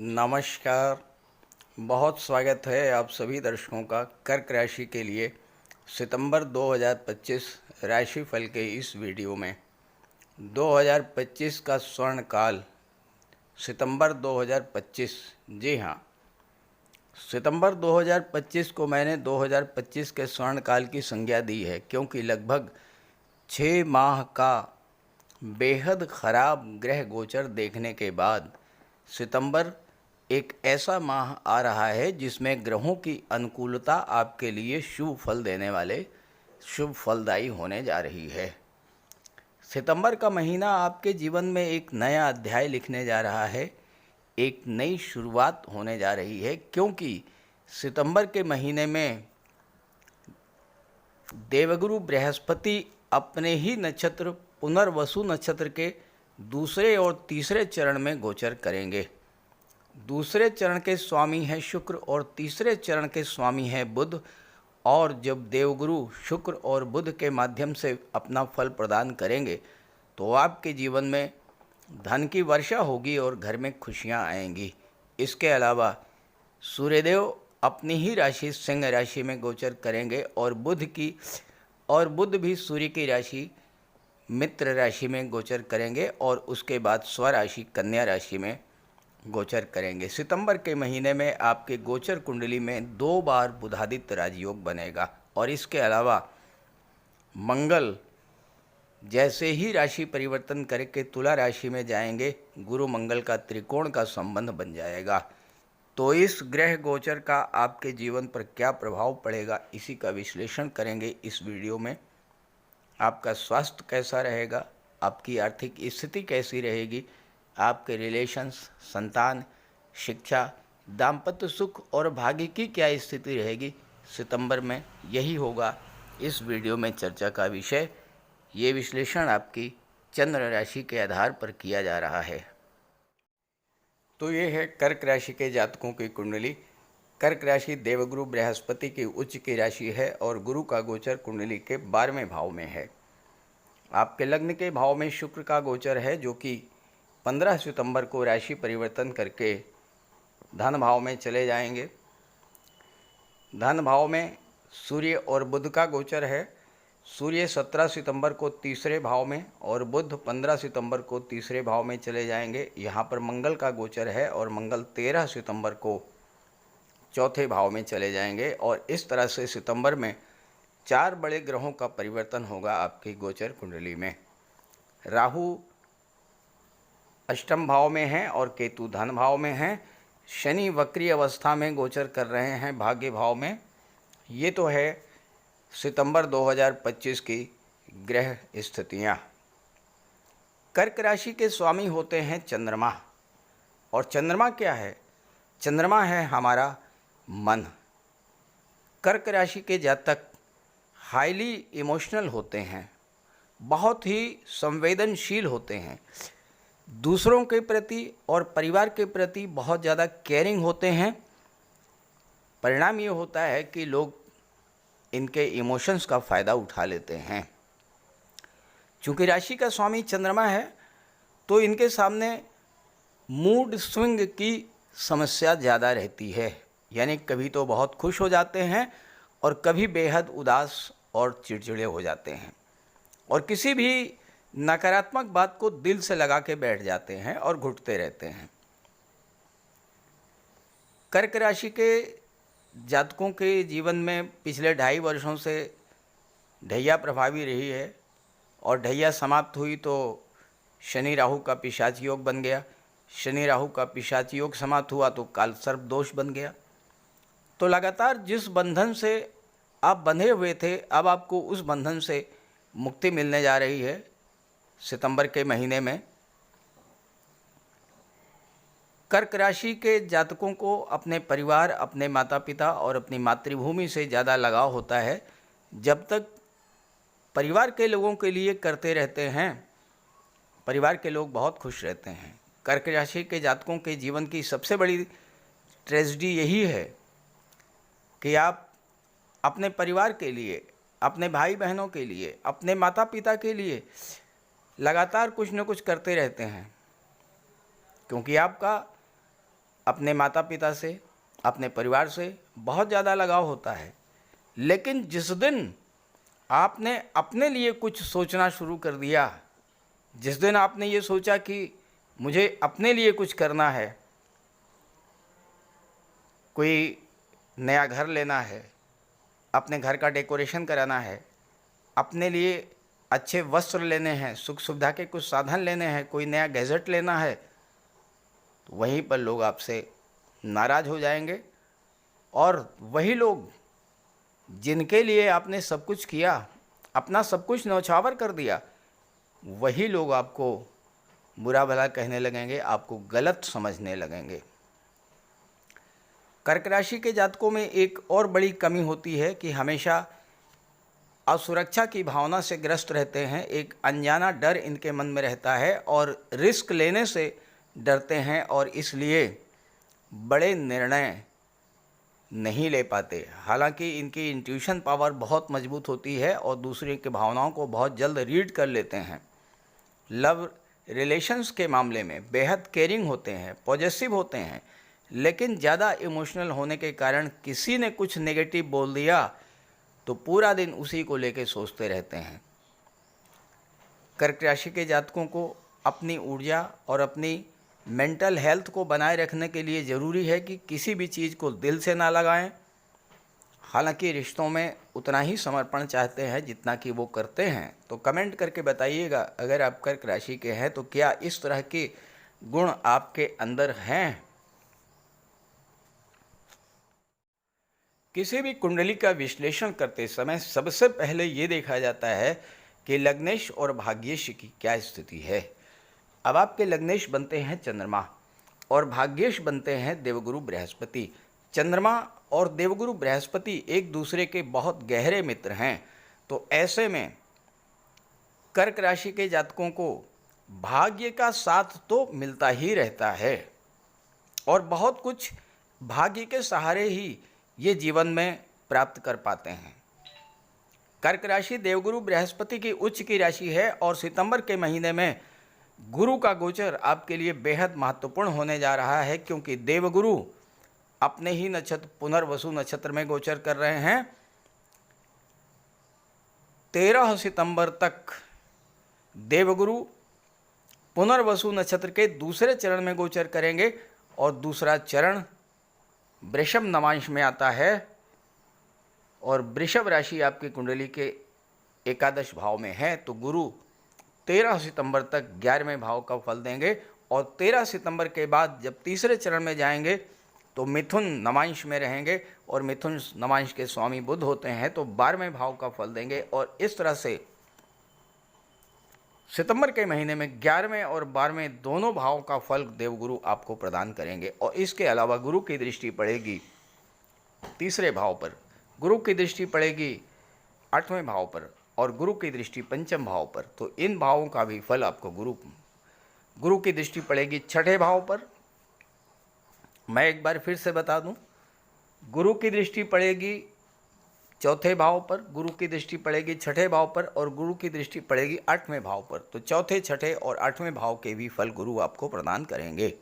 नमस्कार। बहुत स्वागत है आप सभी दर्शकों का कर्क राशि के लिए सितंबर 2025 राशिफल के इस वीडियो में। 2025 का स्वर्ण काल सितंबर 2025। जी हाँ, सितंबर 2025 को मैंने 2025 के स्वर्ण काल की संज्ञा दी है, क्योंकि लगभग 6 माह का बेहद ख़राब ग्रह गोचर देखने के बाद सितंबर एक ऐसा माह आ रहा है जिसमें ग्रहों की अनुकूलता आपके लिए शुभ फल देने वाले, शुभ फलदायी होने जा रही है। सितंबर का महीना आपके जीवन में एक नया अध्याय लिखने जा रहा है, एक नई शुरुआत होने जा रही है, क्योंकि सितंबर के महीने में देवगुरु बृहस्पति अपने ही नक्षत्र पुनर्वसु नक्षत्र के दूसरे और तीसरे चरण में गोचर करेंगे। दूसरे चरण के स्वामी हैं शुक्र और तीसरे चरण के स्वामी हैं बुध। और जब देवगुरु शुक्र और बुध के माध्यम से अपना फल प्रदान करेंगे तो आपके जीवन में धन की वर्षा होगी और घर में खुशियां आएंगी। इसके अलावा सूर्यदेव अपनी ही राशि सिंह राशि में गोचर करेंगे और बुध भी सूर्य की राशि मित्र राशि में गोचर करेंगे और उसके बाद स्वराशि कन्या राशि में गोचर करेंगे। सितंबर के महीने में आपके गोचर कुंडली में 2 बार बुधादित्य राजयोग बनेगा और इसके अलावा मंगल जैसे ही राशि परिवर्तन करके तुला राशि में जाएंगे, गुरु मंगल का त्रिकोण का संबंध बन जाएगा। तो इस ग्रह गोचर का आपके जीवन पर क्या प्रभाव पड़ेगा, इसी का विश्लेषण करेंगे इस वीडियो में। आपका स्वास्थ्य कैसा रहेगा, आपकी आर्थिक स्थिति कैसी रहेगी, आपके रिलेशंस, संतान, शिक्षा, दाम्पत्य सुख और भाग्य की क्या स्थिति रहेगी सितंबर में, यही होगा इस वीडियो में चर्चा का विषय। ये विश्लेषण आपकी चंद्र राशि के आधार पर किया जा रहा है। तो ये है कर्क राशि के जातकों की कुंडली। कर्क राशि देवगुरु बृहस्पति की उच्च की राशि है और गुरु का गोचर कुंडली के 12वें भाव में है। आपके लग्न के भाव में शुक्र का गोचर है, जो कि 15 सितंबर को राशि परिवर्तन करके धन भाव में चले जाएंगे। धन भाव में सूर्य और बुध का गोचर है। सूर्य 17 सितंबर को तीसरे भाव में और बुध 15 सितंबर को तीसरे भाव में चले जाएंगे। यहाँ पर मंगल का गोचर है और मंगल 13 सितंबर को चौथे भाव में चले जाएंगे। और इस तरह से सितंबर में 4 बड़े ग्रहों का परिवर्तन होगा आपकी गोचर कुंडली में। राहु अष्टम भाव में है और केतु धन भाव में है। शनि वक्री अवस्था में गोचर कर रहे हैं भाग्य भाव में। ये तो है सितंबर 2025 की ग्रह स्थितियाँ। कर्क राशि के स्वामी होते हैं चंद्रमा। और चंद्रमा क्या है? चंद्रमा है हमारा मन। कर्क राशि के जातक हाईली इमोशनल होते हैं, बहुत ही संवेदनशील होते हैं, दूसरों के प्रति और परिवार के प्रति बहुत ज़्यादा केयरिंग होते हैं। परिणाम ये होता है कि लोग इनके इमोशंस का फ़ायदा उठा लेते हैं। चूँकि राशि का स्वामी चंद्रमा है तो इनके सामने मूड स्विंग की समस्या ज़्यादा रहती है, यानी कभी तो बहुत खुश हो जाते हैं और कभी बेहद उदास और चिड़चिड़े हो जाते हैं और किसी भी नकारात्मक बात को दिल से लगा के बैठ जाते हैं और घुटते रहते हैं। कर्क राशि के जातकों के जीवन में पिछले 2.5 वर्षों से ढैया प्रभावी रही है और ढैया समाप्त हुई तो शनि राहु का पिशाच योग बन गया। शनि राहु का पिशाच योग समाप्त हुआ तो काल सर्प दोष बन गया। तो लगातार जिस बंधन से आप बंधे हुए थे, अब आपको उस बंधन से मुक्ति मिलने जा रही है सितंबर के महीने में। कर्क राशि के जातकों को अपने परिवार, अपने माता पिता और अपनी मातृभूमि से ज़्यादा लगाव होता है। जब तक परिवार के लोगों के लिए करते रहते हैं, परिवार के लोग बहुत खुश रहते हैं। कर्क राशि के जातकों के जीवन की सबसे बड़ी ट्रेजेडी यही है कि आप अपने परिवार के लिए, अपने भाई बहनों के लिए, अपने माता पिता के लिए लगातार कुछ न कुछ करते रहते हैं, क्योंकि आपका अपने माता पिता से, अपने परिवार से बहुत ज़्यादा लगाव होता है। लेकिन जिस दिन आपने अपने लिए कुछ सोचना शुरू कर दिया, जिस दिन आपने ये सोचा कि मुझे अपने लिए कुछ करना है, कोई नया घर लेना है, अपने घर का डेकोरेशन कराना है, अपने लिए अच्छे वस्त्र लेने हैं, सुख सुविधा के कुछ साधन लेने हैं, कोई नया गैजेट लेना है, तो वहीं पर लोग आपसे नाराज़ हो जाएंगे। और वही लोग जिनके लिए आपने सब कुछ किया, अपना सब कुछ न्यौछावर कर दिया, वही लोग आपको बुरा भला कहने लगेंगे, आपको गलत समझने लगेंगे। कर्क राशि के जातकों में एक और बड़ी कमी होती है कि हमेशा असुरक्षा की भावना से ग्रस्त रहते हैं। एक अनजाना डर इनके मन में रहता है और रिस्क लेने से डरते हैं और इसलिए बड़े निर्णय नहीं ले पाते। हालांकि इनकी इंट्यूशन पावर बहुत मजबूत होती है और दूसरे की भावनाओं को बहुत जल्द रीड कर लेते हैं। लव रिलेशंस के मामले में बेहद केयरिंग होते हैं, पॉजिटिव होते हैं, लेकिन ज़्यादा इमोशनल होने के कारण किसी ने कुछ नेगेटिव बोल दिया तो पूरा दिन उसी को लेके सोचते रहते हैं। कर्क राशि के जातकों को अपनी ऊर्जा और अपनी मेंटल हेल्थ को बनाए रखने के लिए ज़रूरी है कि किसी भी चीज़ को दिल से ना लगाएं। हालांकि रिश्तों में उतना ही समर्पण चाहते हैं जितना कि वो करते हैं। तो कमेंट करके बताइएगा, अगर आप कर्क राशि के हैं तो क्या इस तरह के गुण आपके अंदर हैं। किसी भी कुंडली का विश्लेषण करते समय सबसे पहले ये देखा जाता है कि लग्नेश और भाग्येश की क्या स्थिति है। अब आपके लग्नेश बनते हैं चंद्रमा और भाग्येश बनते हैं देवगुरु बृहस्पति। चंद्रमा और देवगुरु बृहस्पति एक दूसरे के बहुत गहरे मित्र हैं। तो ऐसे में कर्क राशि के जातकों को भाग्य का साथ तो मिलता ही रहता है और बहुत कुछ भाग्य के सहारे ही ये जीवन में प्राप्त कर पाते हैं। कर्क राशि देवगुरु बृहस्पति की उच्च की राशि है और सितंबर के महीने में गुरु का गोचर आपके लिए बेहद महत्वपूर्ण होने जा रहा है, क्योंकि देवगुरु अपने ही नक्षत्र पुनर्वसु नक्षत्र में गोचर कर रहे हैं। 13 सितंबर तक देवगुरु पुनर्वसु नक्षत्र के दूसरे चरण में गोचर करेंगे और दूसरा चरण वृषभ नवांश में आता है और वृषभ राशि आपकी कुंडली के एकादश भाव में है। तो गुरु 13 सितंबर तक 11वें भाव का फल देंगे और 13 सितंबर के बाद जब तीसरे चरण में जाएंगे तो मिथुन नवांश में रहेंगे और मिथुन नवांश के स्वामी बुध होते हैं, तो 12वें भाव का फल देंगे। और इस तरह से सितंबर के महीने में 11वें और 12वें दोनों भाव का फल देवगुरु आपको प्रदान करेंगे। और इसके अलावा गुरु की दृष्टि पड़ेगी तीसरे भाव पर, गुरु की दृष्टि पड़ेगी 8वें भाव पर और गुरु की दृष्टि पंचम भाव पर। तो इन भावों का भी फल आपको गुरु की दृष्टि पड़ेगी छठे भाव पर। मैं एक बार फिर से बता दूं, गुरु की दृष्टि पड़ेगी चौथे भाव पर, गुरु की दृष्टि पड़ेगी छठे भाव पर और गुरु की दृष्टि पड़ेगी 8वें भाव पर। तो चौथे, छठे और 8वें भाव के भी फल गुरु आपको प्रदान करेंगे।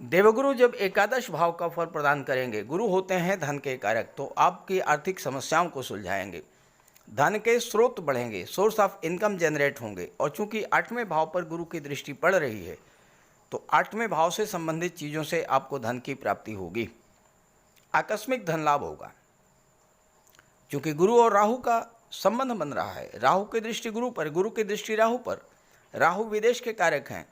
देवगुरु जब एकादश भाव का फल प्रदान करेंगे, गुरु होते हैं धन के कारक, तो आपकी आर्थिक समस्याओं को सुलझाएंगे, धन के स्रोत बढ़ेंगे, सोर्स ऑफ इनकम जनरेट होंगे। और चूंकि 8वें भाव पर गुरु की दृष्टि पड़ रही है तो 8वें भाव से संबंधित चीज़ों से आपको धन की प्राप्ति होगी, आकस्मिक धन लाभ होगा। क्योंकि गुरु और राहु का संबंध बन रहा है, राहु की दृष्टि गुरु पर, गुरु की दृष्टि राहु पर। राहु विदेश के कारक हैं।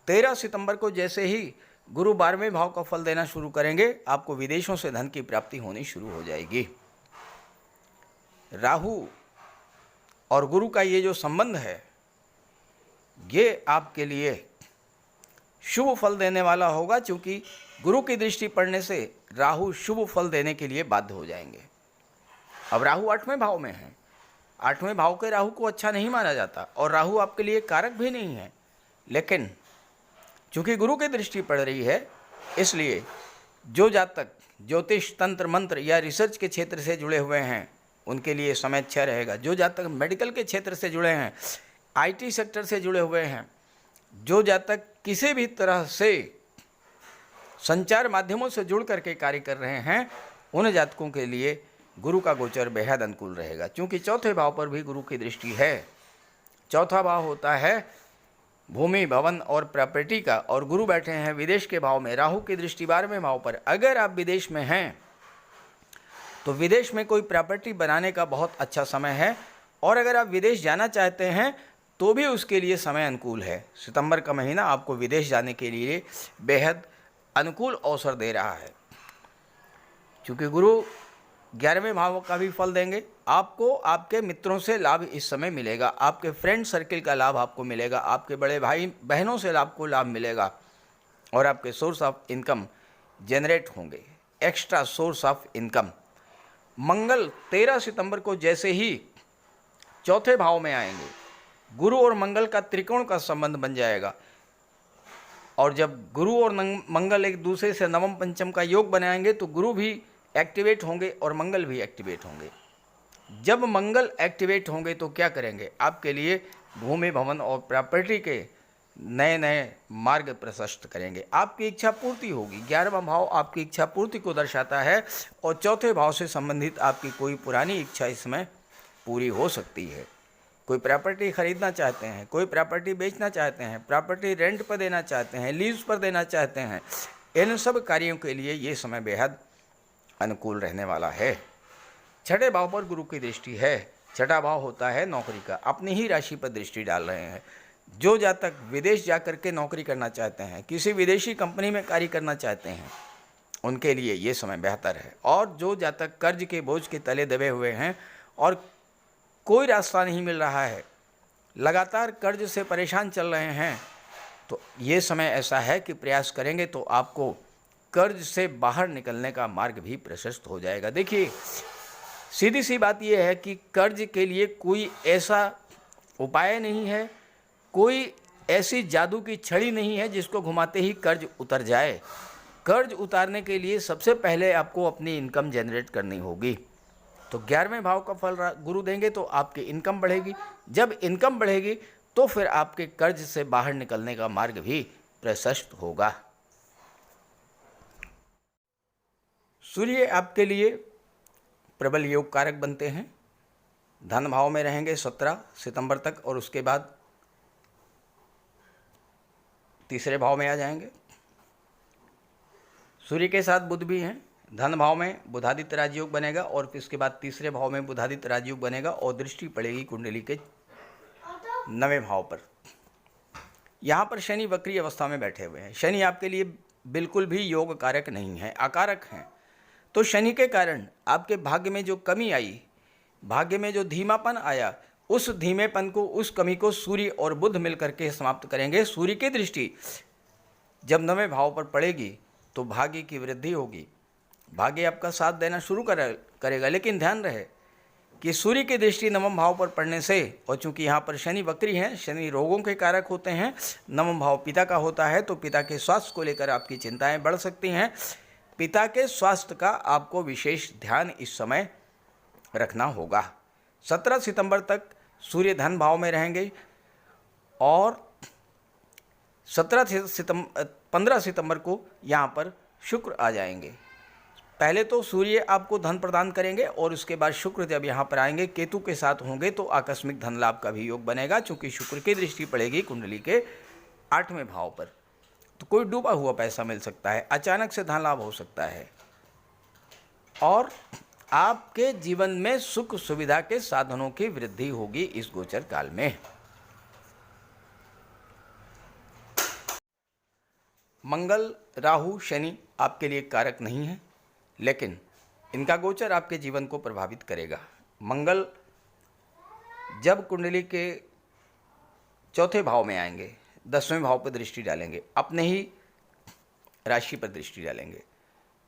13 सितंबर को जैसे ही गुरु 12वें भाव का फल देना शुरू करेंगे, आपको विदेशों से धन की प्राप्ति होनी शुरू हो जाएगी। राहु और गुरु का ये जो संबंध है, ये आपके लिए शुभ फल देने वाला होगा, क्योंकि गुरु की दृष्टि पड़ने से राहु शुभ फल देने के लिए बाध्य हो जाएंगे। अब राहु 8वें भाव में है, 8वें भाव के राहु को अच्छा नहीं माना जाता और राहु आपके लिए कारक भी नहीं है, लेकिन चूंकि गुरु की दृष्टि पड़ रही है, इसलिए जो जातक ज्योतिष, तंत्र, मंत्र या रिसर्च के क्षेत्र से जुड़े हुए हैं उनके लिए समय अच्छा रहेगा। जो जातक मेडिकल के क्षेत्र से जुड़े हैं, आईटी सेक्टर से जुड़े हुए हैं, जो जातक किसी भी तरह से संचार माध्यमों से जुड़ करके कार्य कर रहे हैं, उन जातकों के लिए गुरु का गोचर बेहद अनुकूल रहेगा, क्योंकि चौथे भाव पर भी गुरु की दृष्टि है। चौथा भाव होता है भूमि, भवन और प्रॉपर्टी का, और गुरु बैठे हैं विदेश के भाव में। राहु की दृष्टि 12वें भाव पर। अगर आप विदेश में हैं तो विदेश में कोई प्रॉपर्टी बनाने का बहुत अच्छा समय है, और अगर आप विदेश जाना चाहते हैं तो भी उसके लिए समय अनुकूल है। सितंबर का महीना आपको विदेश जाने के लिए बेहद अनुकूल अवसर दे रहा है, क्योंकि गुरु 11वें भाव का भी फल देंगे। आपको आपके मित्रों से लाभ इस समय मिलेगा, आपके फ्रेंड सर्किल का लाभ आपको मिलेगा, आपके बड़े भाई बहनों से आपको लाभ मिलेगा, और आपके सोर्स ऑफ इनकम जनरेट होंगे, एक्स्ट्रा सोर्स ऑफ इनकम। मंगल 13 सितंबर को जैसे ही चौथे भाव में आएंगे, गुरु और मंगल का त्रिकोण का संबंध बन जाएगा, और जब गुरु और मंगल एक दूसरे से नवम पंचम का योग बनाएंगे तो गुरु भी एक्टिवेट होंगे और मंगल भी एक्टिवेट होंगे। जब मंगल एक्टिवेट होंगे तो क्या करेंगे, आपके लिए भूमि, भवन और प्रॉपर्टी के नए नए मार्ग प्रशस्त करेंगे, आपकी इच्छा पूर्ति होगी। 11वां भाव आपकी इच्छा पूर्ति को दर्शाता है, और चौथे भाव से संबंधित आपकी कोई पुरानी इच्छा इसमें पूरी हो सकती है। कोई प्रॉपर्टी खरीदना चाहते हैं, कोई प्रॉपर्टी बेचना चाहते हैं, प्रॉपर्टी रेंट पर देना चाहते हैं, लीज पर देना चाहते हैं, इन सब कार्यों के लिए ये समय बेहद अनुकूल रहने वाला है। छठे भाव पर गुरु की दृष्टि है। छठा भाव होता है नौकरी का, अपनी ही राशि पर दृष्टि डाल रहे हैं। जो जातक विदेश जा कर के नौकरी करना चाहते हैं, किसी विदेशी कंपनी में कार्य करना चाहते हैं, उनके लिए ये समय बेहतर है। और जो जातक कर्ज के बोझ के तले दबे हुए हैं और कोई रास्ता नहीं मिल रहा है, लगातार कर्ज से परेशान चल रहे हैं, तो ये समय ऐसा है कि प्रयास करेंगे तो आपको कर्ज से बाहर निकलने का मार्ग भी प्रशस्त हो जाएगा। देखिए, सीधी सी बात यह है कि कर्ज के लिए कोई ऐसा उपाय नहीं है, कोई ऐसी जादू की छड़ी नहीं है जिसको घुमाते ही कर्ज उतर जाए। कर्ज उतारने के लिए सबसे पहले आपको अपनी इनकम जनरेट करनी होगी। तो 11वें भाव का फल गुरु देंगे तो आपकी इनकम बढ़ेगी। जब इनकम बढ़ेगी तो फिर आपके कर्ज से बाहर निकलने का मार्ग भी प्रशस्त होगा। सूर्य आपके लिए प्रबल योग कारक बनते हैं। धन भाव में रहेंगे 17 सितंबर तक, और उसके बाद तीसरे भाव में आ जाएंगे। सूर्य के साथ बुध भी हैं। धन भाव में बुधादित्य राजयोग बनेगा, और फिर उसके बाद तीसरे भाव में बुधादित्य राजयोग बनेगा, और दृष्टि पड़ेगी कुंडली के 9वें भाव पर। यहाँ पर शनि वक्री अवस्था में बैठे हुए हैं। शनि आपके लिए बिल्कुल भी योग कारक नहीं है, अकारक हैं। तो शनि के कारण आपके भाग्य में जो कमी आई, भाग्य में जो धीमापन आया, उस धीमेपन को, उस कमी को सूर्य और बुध मिलकर के समाप्त करेंगे। सूर्य की दृष्टि जब 9वें भाव पर पड़ेगी तो भाग्य की वृद्धि होगी, भाग्य आपका साथ देना शुरू करेगा। लेकिन ध्यान रहे कि सूर्य की दृष्टि 9वें भाव पर पड़ने से, और चूंकि यहाँ पर शनि वक्री हैं, शनि रोगों के कारक होते हैं, 9वां भाव पिता का होता है, तो पिता के स्वास्थ्य को लेकर आपकी चिंताएं बढ़ सकती हैं। पिता के स्वास्थ्य का आपको विशेष ध्यान इस समय रखना होगा। 17 सितंबर तक सूर्य धन भाव में रहेंगे, और 15 सितंबर को यहाँ पर शुक्र आ जाएंगे। पहले तो सूर्य आपको धन प्रदान करेंगे, और उसके बाद शुक्र जब यहाँ पर आएंगे, केतु के साथ होंगे, तो आकस्मिक धन लाभ का भी योग बनेगा, चूँकि शुक्र की दृष्टि पड़ेगी कुंडली के 8वें भाव पर। तो कोई डूबा हुआ पैसा मिल सकता है, अचानक से धन लाभ हो सकता है, और आपके जीवन में सुख सुविधा के साधनों की वृद्धि होगी इस गोचर काल में। मंगल, राहु, शनि आपके लिए कारक नहीं है, लेकिन इनका गोचर आपके जीवन को प्रभावित करेगा। मंगल जब कुंडली के चौथे भाव में आएंगे, 10वें भाव पर दृष्टि डालेंगे, अपने ही राशि पर दृष्टि डालेंगे।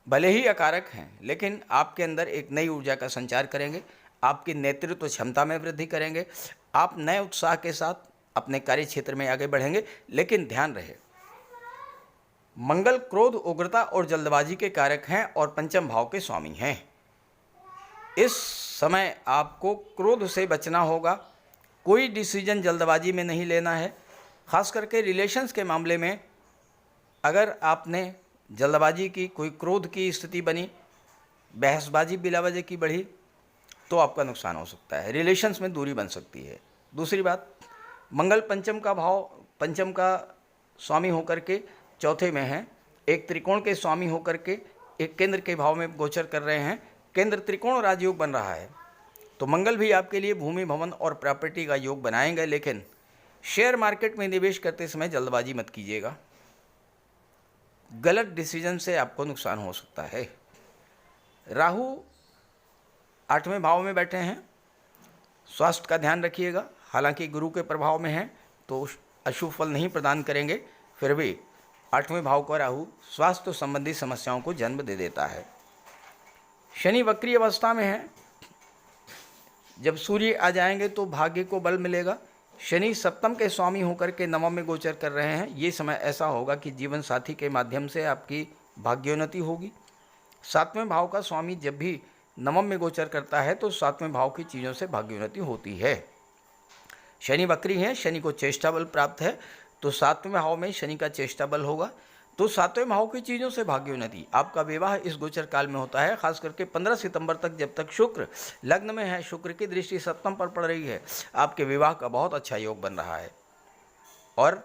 भले ही अकारक हैं, लेकिन आपके अंदर एक नई ऊर्जा का संचार करेंगे, आपकी नेतृत्व क्षमता में वृद्धि करेंगे, आप नए उत्साह के साथ अपने कार्य क्षेत्र में आगे बढ़ेंगे। लेकिन ध्यान रहे, मंगल क्रोध, उग्रता और जल्दबाजी के कारक हैं, और पंचम भाव के स्वामी हैं। इस समय आपको क्रोध से बचना होगा, कोई डिसीजन जल्दबाजी में नहीं लेना है। खास करके रिलेशंस के मामले में अगर आपने जल्दबाजी की, कोई क्रोध की स्थिति बनी, बहसबाजी बिला वजह की बढ़ी, तो आपका नुकसान हो सकता है। रिलेशंस में दूरी बन सकती है। दूसरी बात, मंगल पंचम का स्वामी होकर के चौथे में है, एक त्रिकोण के स्वामी होकर के एक केंद्र के भाव में गोचर कर रहे हैं। केंद्र त्रिकोण राजयोग बन रहा है, तो मंगल भी आपके लिए भूमि, भवन और प्रॉपर्टी का योग बनाएंगे। लेकिन शेयर मार्केट में निवेश करते समय जल्दबाजी मत कीजिएगा, गलत डिसीजन से आपको नुकसान हो सकता है। राहु 8वें भाव में बैठे हैं, स्वास्थ्य का ध्यान रखिएगा। हालांकि गुरु के प्रभाव में है तो अशुभ फल नहीं प्रदान करेंगे, फिर भी 8वें भाव का राहु स्वास्थ्य संबंधी समस्याओं को जन्म दे देता है। शनि वक्री अवस्था में है, जब सूर्य आ जाएंगे तो भाग्य को बल मिलेगा। शनि सप्तम के स्वामी होकर के नवम में गोचर कर रहे हैं। ये समय ऐसा होगा कि जीवन साथी के माध्यम से आपकी भाग्योन्नति होगी। 7वें भाव का स्वामी जब भी नवम में गोचर करता है तो 7वें भाव की चीज़ों से भाग्योन्नति होती है। शनि वक्री हैं, शनि को चेष्टा बल प्राप्त है, तो 7वें भाव में शनि का चेष्टा बल होगा, तो 7वें भाव की चीज़ों से भाग्योन्नति। आपका विवाह इस गोचर काल में होता है, खास करके 15 सितंबर तक, जब तक शुक्र लग्न में है, शुक्र की दृष्टि सप्तम पर पड़ रही है, आपके विवाह का बहुत अच्छा योग बन रहा है। और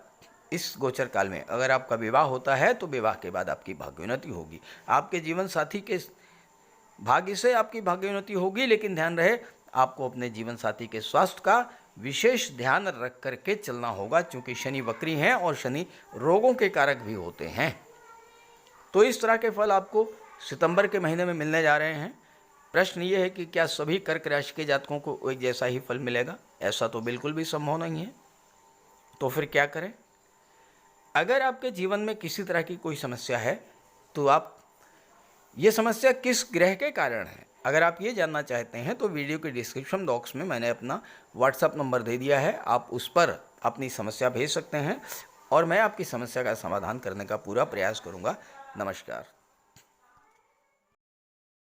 इस गोचर काल में अगर आपका विवाह होता है तो विवाह के बाद आपकी भाग्योन्नति होगी। आपके जीवन साथी के भाग्य से आपकी भाग्योन्नति होगी, लेकिन ध्यान रहे आपको अपने जीवन साथी के स्वास्थ्य का विशेष ध्यान रख करके चलना होगा, क्योंकि शनि वक्री हैं और शनि रोगों के कारक भी होते हैं। तो इस तरह के फल आपको सितंबर के महीने में मिलने जा रहे हैं। प्रश्न ये है कि क्या सभी कर्क राशि के जातकों को एक जैसा ही फल मिलेगा? ऐसा तो बिल्कुल भी संभव नहीं है। तो फिर क्या करें? अगर आपके जीवन में किसी तरह की कोई समस्या है तो आप ये समस्या किस ग्रह के कारण है, अगर आप ये जानना चाहते हैं तो वीडियो के डिस्क्रिप्शन बॉक्स में मैंने अपना व्हाट्सएप नंबर दे दिया है। आप उस पर अपनी समस्या भेज सकते हैं और मैं आपकी समस्या का समाधान करने का पूरा प्रयास करूंगा। नमस्कार।